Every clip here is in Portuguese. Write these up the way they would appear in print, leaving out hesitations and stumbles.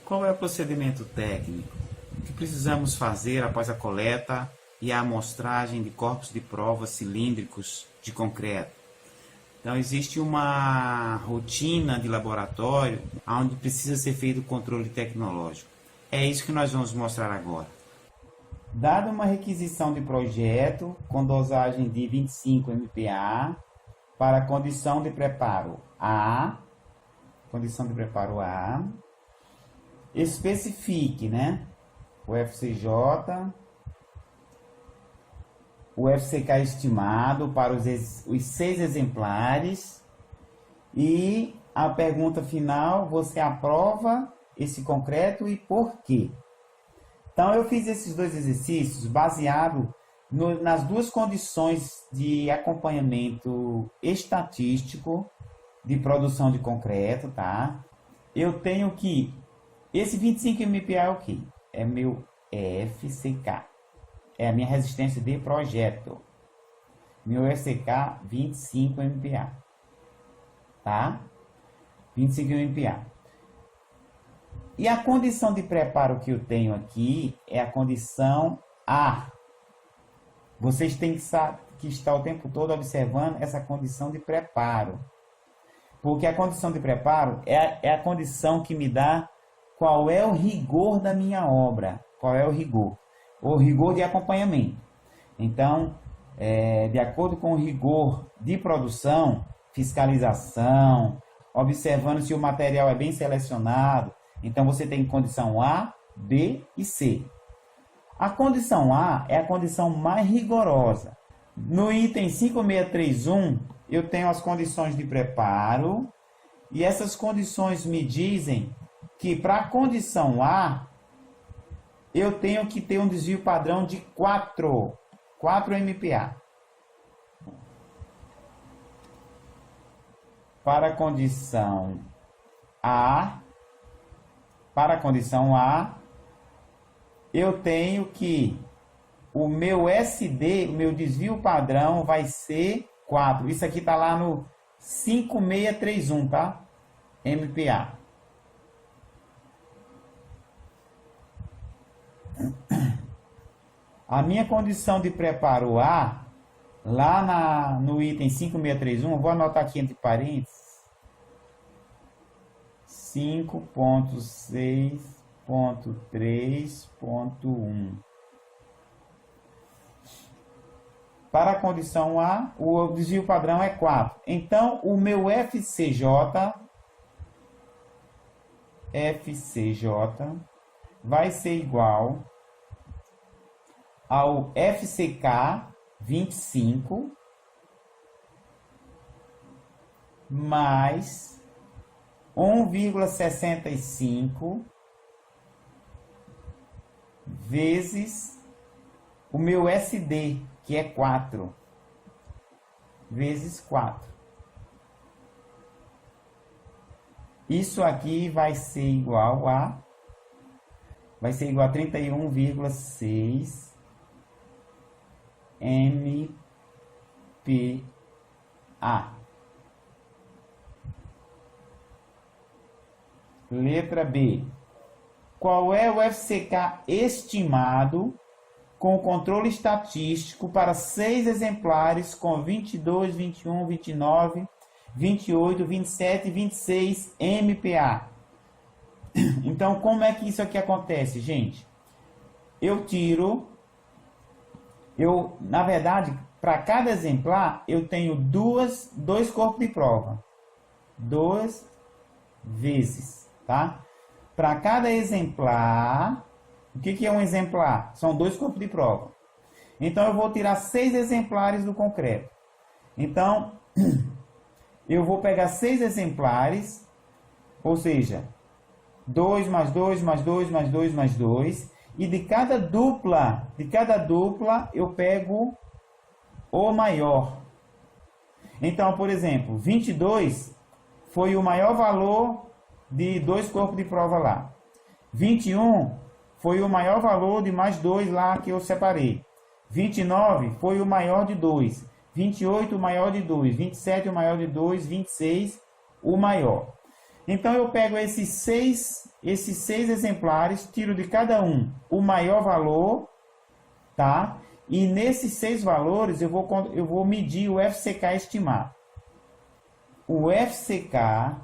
Qual é o procedimento técnico que precisamos fazer após a coleta e a amostragem de corpos de prova cilíndricos de concreto? Então, existe uma rotina de laboratório onde precisa ser feito o controle tecnológico. É isso que nós vamos mostrar agora. Dada uma requisição de projeto com dosagem de 25 MPa para condição de preparo A, especifique, né, o FCJ, o FCK estimado para os 6 exemplares e a pergunta final: você aprova esse concreto e por quê? Então, eu fiz esses dois exercícios baseado nas duas condições de acompanhamento estatístico de produção de concreto, tá? Eu tenho que... Esse 25 MPa é o quê? É meu FCK. É a minha resistência de projeto. Meu FCK 25 MPa. Tá? 25 MPa. E a condição de preparo que eu tenho aqui é a condição A. Vocês têm que estar o tempo todo observando essa condição de preparo. Porque a condição de preparo é a condição que me dá qual é o rigor da minha obra. Qual é o rigor? O rigor de acompanhamento. Então, de acordo com o rigor de produção, fiscalização, observando se o material é bem selecionado. Então, você tem condição A, B e C. A condição A é a condição mais rigorosa. No item 5631, eu tenho as condições de preparo. E essas condições me dizem que para a condição A, eu tenho que ter um desvio padrão de 4 MPa. Para a condição A, eu tenho que o meu SD, o meu desvio padrão vai ser 4. Isso aqui está lá no 5631, tá? MPa. A minha condição de preparo A, lá no item 5631, vou anotar aqui entre parênteses, 5.6.3.1. Para a condição A, o desvio padrão é 4. Então, o meu FCJ vai ser igual ao FCK 25 mais 1,65 vezes o meu SD, que é 4, vezes 4. Isso aqui vai ser igual a 31,6 MPa. Letra B. Qual é o FCK estimado com controle estatístico para 6 exemplares com 22, 21, 29, 28, 27 e 26 MPa? Então, como é que isso aqui acontece, gente? Na verdade, para cada exemplar, eu tenho dois corpos de prova. 2 vezes, tá? Para cada exemplar, o que é um exemplar? São 2 corpos de prova. Então, eu vou tirar 6 exemplares do concreto. Então, eu vou pegar 6 exemplares, ou seja, 2 mais 2 mais 2 mais 2 mais 2. E de cada dupla eu pego o maior. Então, por exemplo, 22 foi o maior valor de 2 corpos de prova lá. 21 foi o maior valor de mais 2 lá que eu separei. 29 foi o maior de 2. 28 o maior de 2. 27 o maior de 2. 26 o maior. Então eu pego esses seis exemplares, tiro de cada um o maior valor, tá? E nesses 6 valores eu vou medir o FCK estimado. O FCK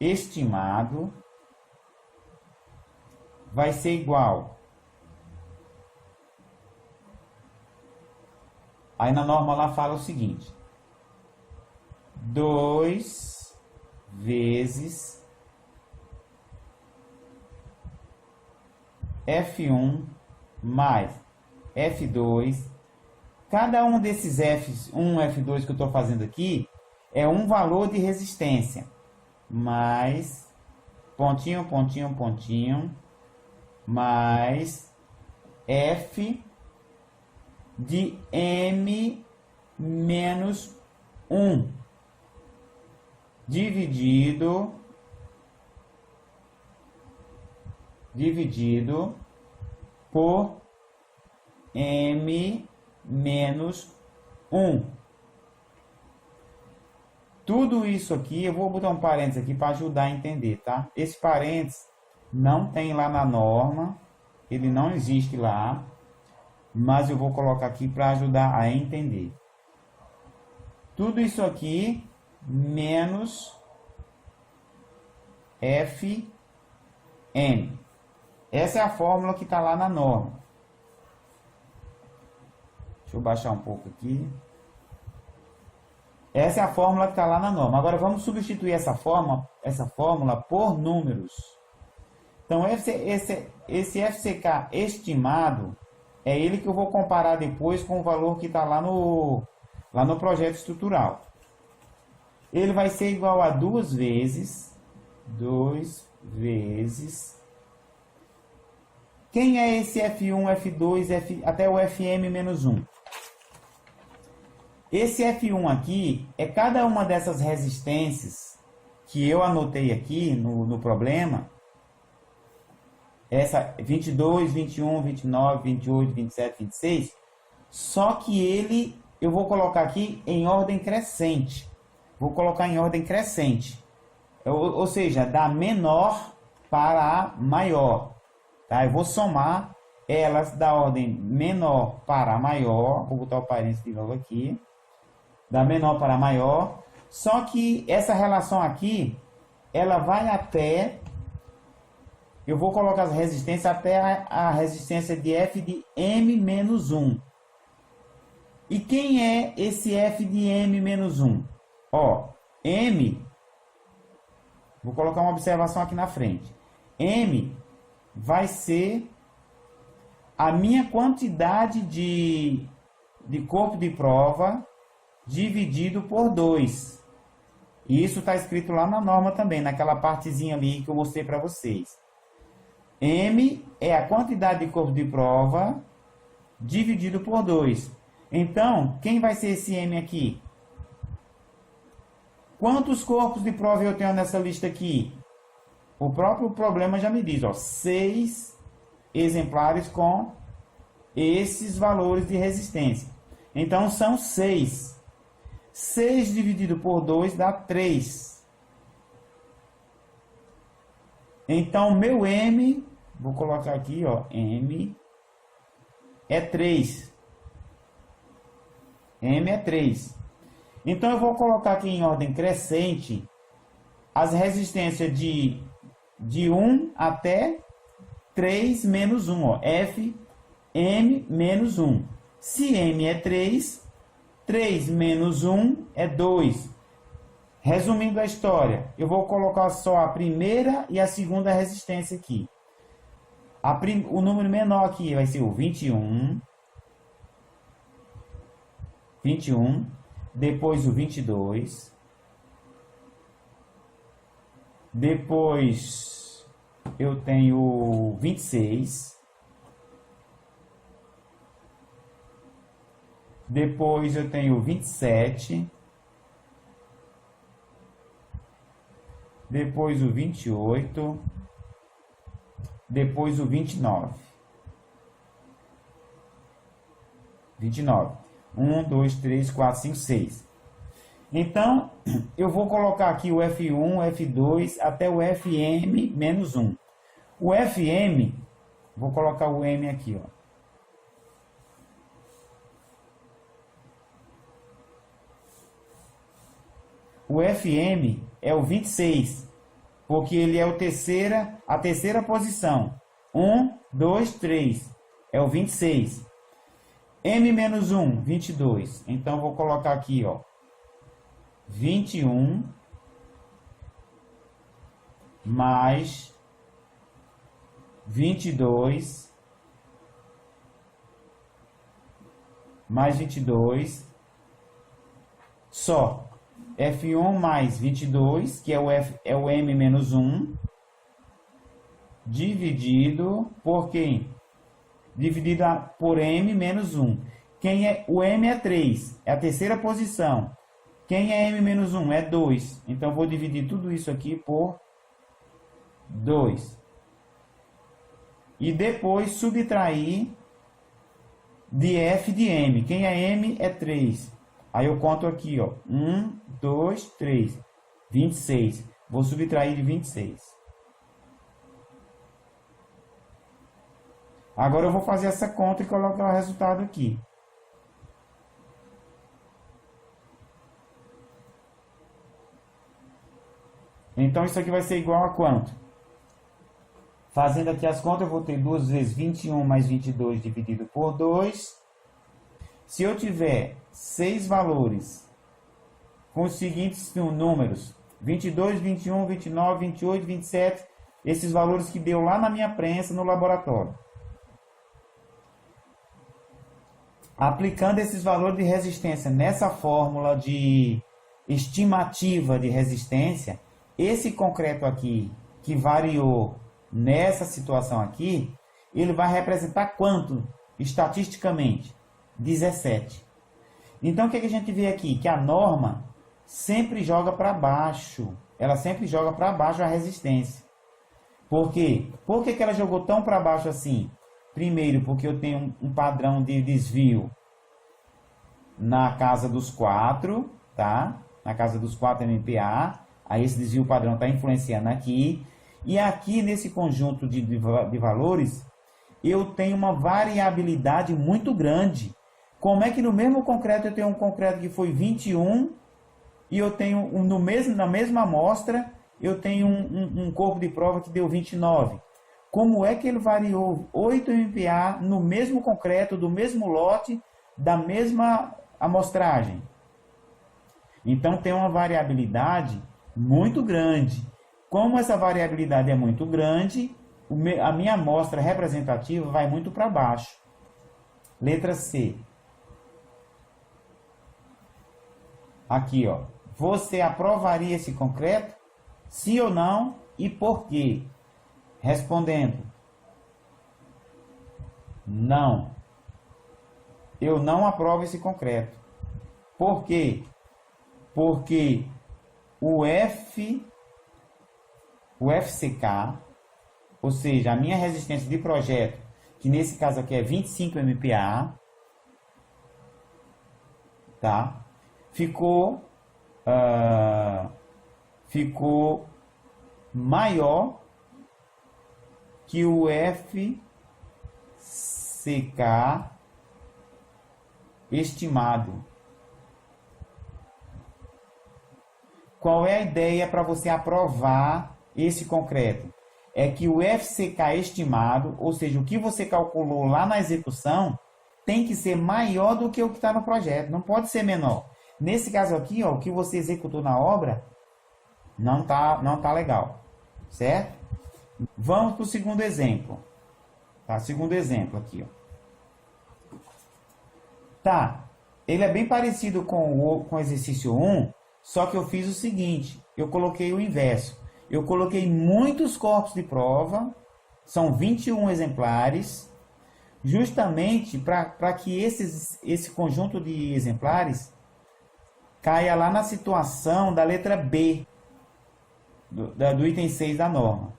estimado vai ser igual. Aí na norma lá fala o seguinte: 2 vezes F1 mais F2. Cada um desses F1, F2 que eu estou fazendo aqui é um valor de resistência. Mais pontinho, pontinho, pontinho, mais F de M menos 1 dividido por M menos 1. Tudo isso aqui, eu vou botar um parênteses aqui para ajudar a entender, tá? Esse parênteses não tem lá na norma, ele não existe lá, mas eu vou colocar aqui para ajudar a entender. Tudo isso aqui menos Fm. Essa é a fórmula que está lá na norma. Deixa eu baixar um pouco aqui. Essa é a fórmula que está lá na norma. Agora vamos substituir essa fórmula por números. Então esse FCK estimado é ele que eu vou comparar depois com o valor que está lá no projeto estrutural. Ele vai ser igual a 2 vezes. Quem é esse F1, F2, até o Fm menos 1? Esse F1 aqui é cada uma dessas resistências que eu anotei aqui no problema. Essa 22, 21, 29, 28, 27, 26. Só que eu vou colocar aqui em ordem crescente. Vou colocar em ordem crescente. Ou seja, da menor para a maior. Tá? Eu vou somar elas da ordem menor para a maior. Vou botar o parênteses de novo aqui. Da menor para a maior. Só que essa relação aqui, ela vai até... Eu vou colocar as resistências até a resistência de F de M menos 1. E quem é esse F de M menos 1? Ó, M... Vou colocar uma observação aqui na frente. M vai ser a minha quantidade de corpo de prova dividido por 2. E isso está escrito lá na norma também, naquela partezinha ali que eu mostrei para vocês. M é a quantidade de corpo de prova dividido por 2. Então, quem vai ser esse M aqui? Quantos corpos de prova eu tenho nessa lista aqui? O próprio problema já me diz, ó, 6 exemplares com esses valores de resistência. Então, são 6. 6 dividido por 2 dá 3. Então, meu M, vou colocar aqui, ó, M é 3. M é 3. Então, eu vou colocar aqui em ordem crescente as resistências de 1 até 3 menos 1, ó, F, M menos 1. Se M é 3, 3 menos 1 é 2. Resumindo a história, eu vou colocar só a primeira e a segunda resistência aqui. O número menor aqui vai ser o 21. Depois o 22. Depois eu tenho o 26. Depois eu tenho o 27. Depois o 28. Depois o 29. 29. 1, 2, 3, 4, 5, 6. Então, eu vou colocar aqui o F1, F2 até o Fm menos 1. O Fm, vou colocar o M aqui, ó. O Fm é o 26, porque ele é a terceira posição. 1, 2, 3, é o 26. M menos 1, 22. Então, vou colocar aqui, ó, 21 mais 22 mais 22 só. F1 mais 22, que é o M menos 1, dividido por quem? Dividido por M menos 1. O M é 3, é a terceira posição. Quem é M menos 1? É 2. Então, eu vou dividir tudo isso aqui por 2. E depois subtrair de F de M. Quem é M? É 3. Aí eu conto aqui, ó. 1, 2, 3. 26. Vou subtrair de 26. Agora eu vou fazer essa conta e colocar o resultado aqui. Então, isso aqui vai ser igual a quanto? Fazendo aqui as contas, eu vou ter 2 vezes 21 mais 22 dividido por 2. Se eu tiver 6 valores com os seguintes números, 22, 21, 29, 28, 27, esses valores que deu lá na minha prensa no laboratório. Aplicando esses valores de resistência nessa fórmula de estimativa de resistência, esse concreto aqui, que variou nessa situação aqui, ele vai representar quanto estatisticamente? 17. Então, o que a gente vê aqui? Que a norma sempre joga para baixo. Ela sempre joga para baixo a resistência. Por quê? Por que ela jogou tão para baixo assim? Primeiro, porque eu tenho um padrão de desvio na casa dos 4, tá? Na casa dos 4 MPa. Aí esse desvio padrão está influenciando aqui. E aqui nesse conjunto de valores, eu tenho uma variabilidade muito grande. Como é que no mesmo concreto eu tenho um concreto que foi 21 e eu tenho na mesma amostra eu tenho um corpo de prova que deu 29? Como é que ele variou 8 MPa no mesmo concreto, do mesmo lote, da mesma amostragem? Então tem uma variabilidade muito grande. Como essa variabilidade é muito grande, a minha amostra representativa vai muito para baixo. Letra C. Aqui, ó. Você aprovaria esse concreto? Sim ou não? E por quê? Respondendo. Não. Eu não aprovo esse concreto. Por quê? Porque o FCK, ou seja, a minha resistência de projeto, que nesse caso aqui é 25 MPa, tá? Ficou maior que o FCK estimado. Qual é a ideia para você aprovar esse concreto? É que o FCK estimado, ou seja, o que você calculou lá na execução, tem que ser maior do que o que está no projeto. Não pode ser menor. Nesse caso aqui, ó, o que você executou na obra não tá legal. Certo? Vamos para o segundo exemplo. Tá? Segundo exemplo aqui, ó. Tá. Ele é bem parecido com o exercício 1, só que eu fiz o seguinte. Eu coloquei o inverso. Eu coloquei muitos corpos de prova. São 21 exemplares. Justamente para que esse conjunto de exemplares caia lá na situação da letra B, do item 6 da norma.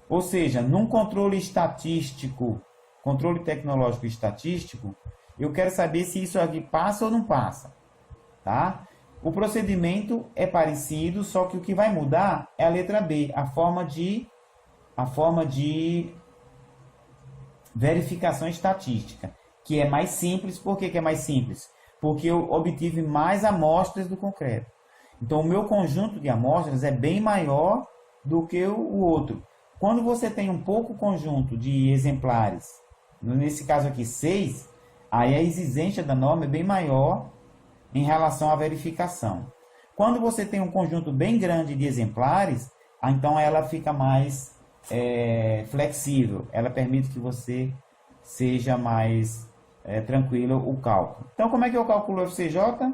Ou seja, num controle estatístico, controle tecnológico estatístico, eu quero saber se isso aqui passa ou não passa. Tá? O procedimento é parecido, só que o que vai mudar é a letra B, a forma de verificação estatística, que é mais simples. Por que é mais simples? Porque eu obtive mais amostras do concreto. Então, o meu conjunto de amostras é bem maior do que o outro. Quando você tem um pouco conjunto de exemplares, nesse caso aqui 6, aí a exigência da norma é bem maior em relação à verificação. Quando você tem um conjunto bem grande de exemplares, então ela fica mais flexível. Ela permite que você seja mais tranquilo o cálculo. Então, como é que eu calculo o FCJ?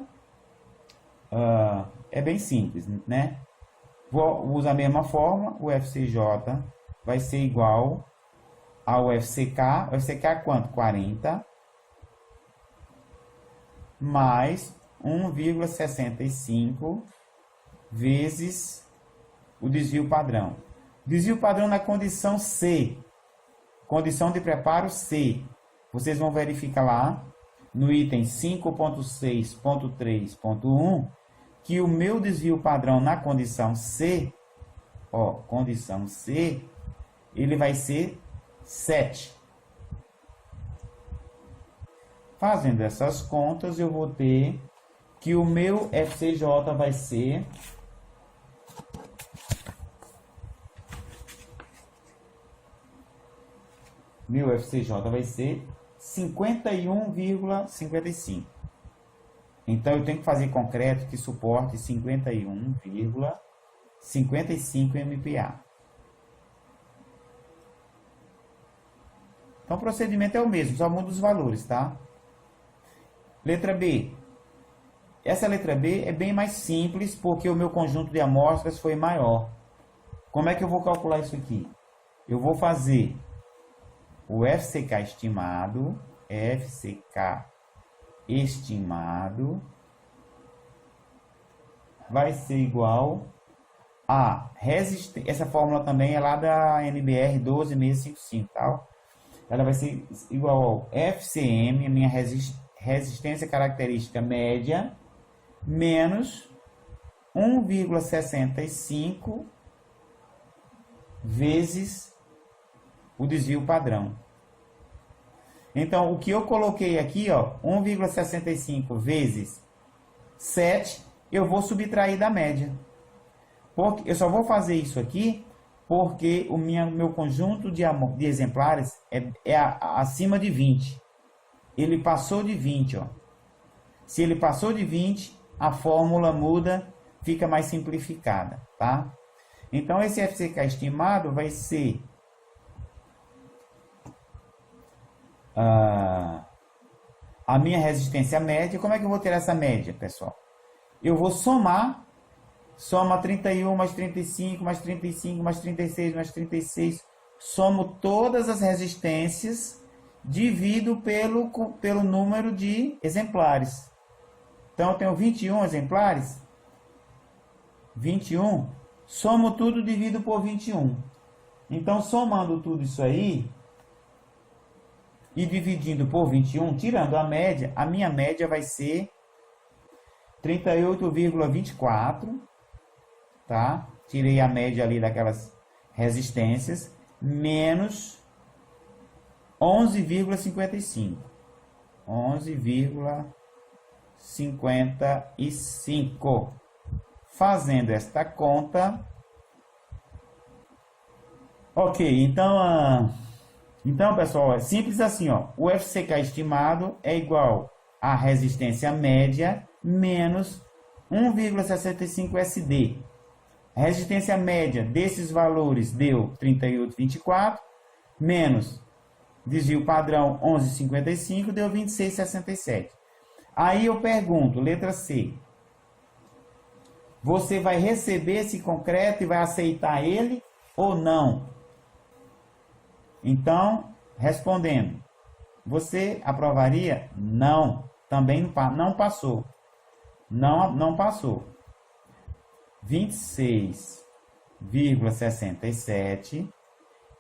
É bem simples, né? Vou usar a mesma fórmula. O FCJ vai ser igual ao FCK. O FCK é quanto? 40 mais 1,65 vezes o desvio padrão. Desvio padrão na condição C. Condição de preparo C. Vocês vão verificar lá no item 5.6.3.1 que o meu desvio padrão na condição C, condição C, ele vai ser 7. Fazendo essas contas, eu vou ter que o meu FCJ vai ser meu FCJ vai ser 51,55. Então, eu tenho que fazer concreto que suporte 51,55 MPa. Então, o procedimento é o mesmo, só muda os valores, tá? Letra B. Essa letra B é bem mais simples, porque o meu conjunto de amostras foi maior. Como é que eu vou calcular isso aqui? Eu vou fazer o FCK estimado vai ser igual a resistência. Essa fórmula também é lá da NBR 12655, tá? Ela vai ser igual ao FCM, a minha resistência característica média, menos 1,65 vezes o desvio padrão. Então, o que eu coloquei aqui, 1,65 vezes 7, eu vou subtrair da média. Porque eu só vou fazer isso aqui porque o meu conjunto de exemplares é acima de 20. Ele passou de 20, Se ele passou de 20, a fórmula muda, fica mais simplificada, tá? Então, esse FCK estimado vai ser a minha resistência média. Como é que eu vou ter essa média, pessoal? Eu vou soma 31 mais 35, mais 35, mais 36, mais 36. Somo todas as resistências, divido pelo número de exemplares. Então, eu tenho 21 exemplares. 21. Somo tudo, divido por 21. Então, somando tudo isso aí e dividindo por 21, tirando a média, a minha média vai ser 38,24, tá? Tirei a média ali daquelas resistências, menos 11,55. 11,55. Fazendo esta conta. Ok, então, pessoal, é simples assim, o FCK estimado é igual à resistência média menos 1,65 SD. A resistência média desses valores deu 38,24, menos desvio padrão 11,55, deu 26,67. Aí eu pergunto, letra C, você vai receber esse concreto e vai aceitar ele ou não? Então, respondendo, você aprovaria? Não, também não passou. Não passou. 26,67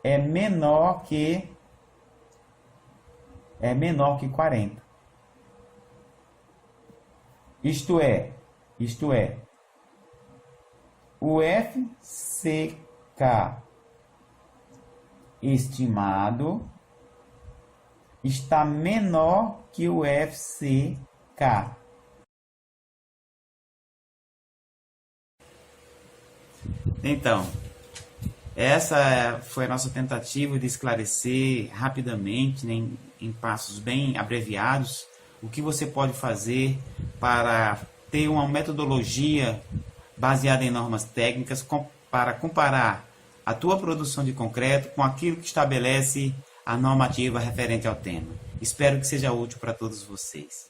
é menor que 40. Isto é, Isto é, o FCK estimado está menor que o FCK. Então, essa foi a nossa tentativa de esclarecer rapidamente, né, em passos bem abreviados, o que você pode fazer para ter uma metodologia baseada em normas técnicas para comparar a tua produção de concreto com aquilo que estabelece a normativa referente ao tema. Espero que seja útil para todos vocês.